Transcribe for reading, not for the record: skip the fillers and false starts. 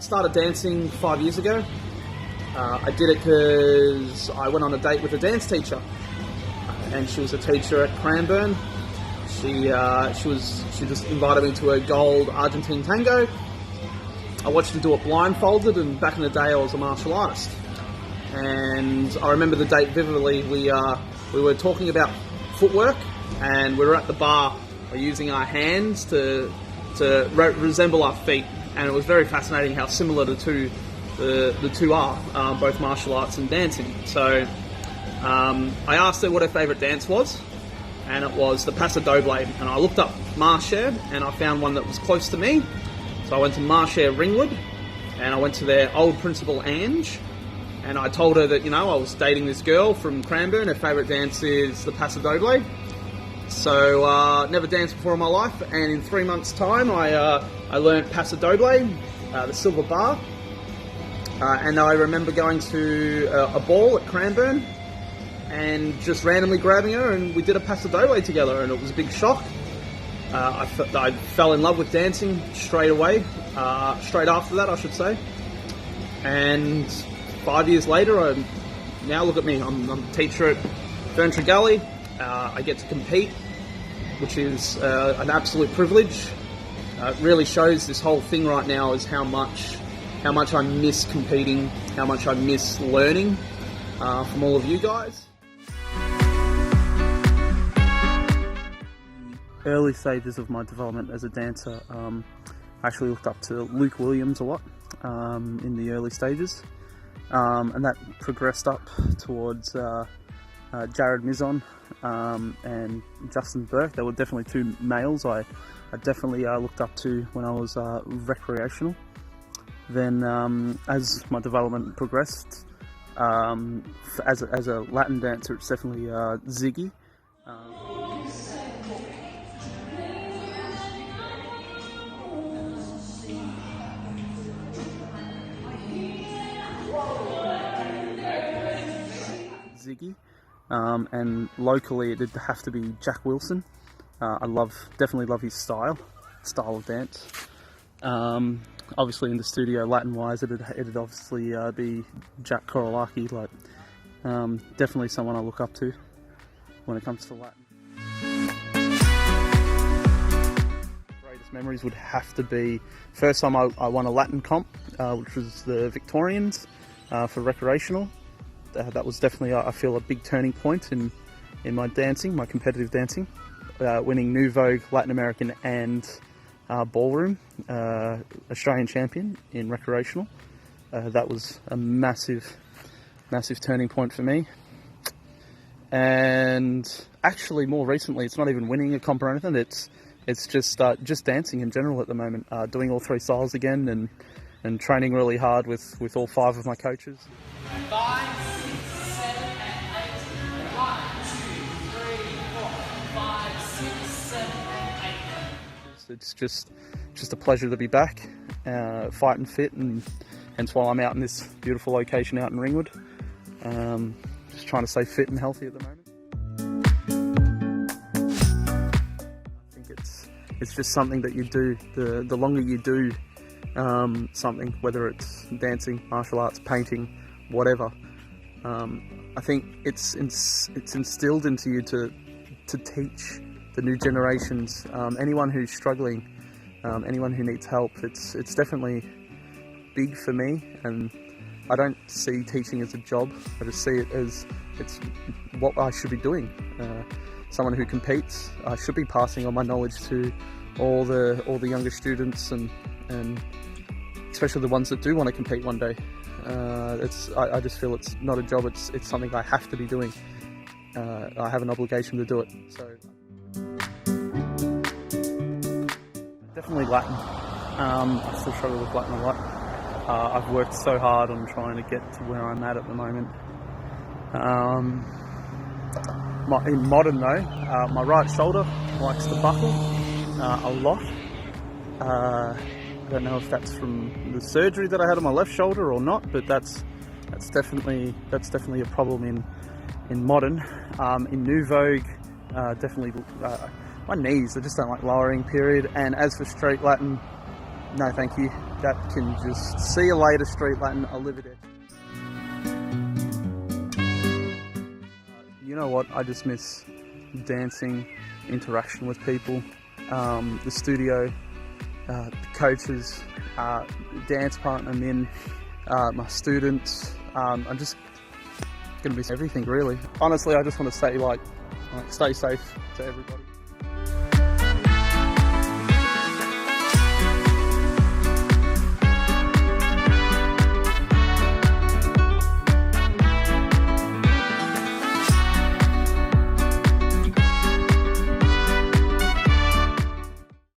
started dancing 5 years ago. I did it because I went on a date with a dance teacher, and she was a teacher at Cranbourne. She just invited me to a gold Argentine tango. I watched her do it blindfolded, and back in the day I was a martial artist. And I remember the date vividly. We were talking about footwork, and we were at the bar using our hands to resemble our feet, and it was very fascinating how similar the two are, both martial arts and dancing. So I asked her what her favourite dance was, and it was the Paso Doble. And I looked up Marshare, and I found one that was close to me. So I went to Marshare Ringwood, and I went to their old principal Ange, and I told her that, you know, I was dating this girl from Cranbourne. Her favourite dance is the Paso Doble. So never danced before in my life, and in 3 months' time I learnt Paso Doble, the silver bar. And I remember going to a ball at Cranbourne and just randomly grabbing her, and we did a Paso Doble together, and it was a big shock. I fell in love with dancing straight away, straight after that I should say. And 5 years later, now look at me, I'm a teacher at Ferntree Gully. I get to compete, which is an absolute privilege. It really shows this whole thing right now is how much I miss competing, how much I miss learning from all of you guys. Early stages of my development as a dancer, I actually looked up to Luke Williams a lot in the early stages, and that progressed up towards Jared Mizon and Justin Burke. They were definitely two males I definitely looked up to when I was recreational. Then as my development progressed, as a Latin dancer, it's definitely ZEEK. ZEEK. And locally it did have to be Jack Wilson. I definitely love his style of dance. Obviously in the studio, Latin wise, it'd obviously be Jack Korolaki. Definitely someone I look up to when it comes to Latin. Greatest memories would have to be first time I won a Latin comp, which was the Victorians for recreational. That was definitely, I feel, a big turning point in my dancing, my competitive dancing. Winning New Vogue, Latin American and Ballroom, Australian champion in recreational. That was a massive turning point for me. And actually more recently, it's not even winning a comp or anything, it's just dancing in general at the moment. Doing all three styles again and training really hard with all five of my coaches. 5, 6, 7, and 8. 1, 2, 3, 4, 5, 6, 7, and 8. It's just a pleasure to be back, fighting fit, and hence why I'm out in this beautiful location out in Ringwood. Just trying to stay fit and healthy at the moment. I think it's just something that you do. The longer you do something, whether it's dancing, martial arts, painting, whatever, I think it's instilled into you to teach the new generations, anyone who's struggling, anyone who needs help. It's definitely big for me, and I don't see teaching as a job. I just see it as it's what I should be doing. Someone who competes, I should be passing on my knowledge to all the younger students, and especially the ones that do want to compete one day. I just feel it's not a job. It's something I have to be doing. I have an obligation to do it. So definitely Latin. I still struggle with Latin a lot. I've worked so hard on trying to get to where I'm at the moment. In modern though, my right shoulder likes to buckle a lot. I don't know if that's from the surgery that I had on my left shoulder or not, but that's definitely a problem in modern. In New Vogue, definitely my knees, I just don't like lowering, period. And as for straight Latin, No, thank you. That can just see you later, Street Latin. I'll live it in. You know what? I just miss dancing, interaction with people, the studio, the coaches, dance partner Min, my students. I'm just gonna miss everything, really. Honestly, I just want to say, like, stay safe to everybody.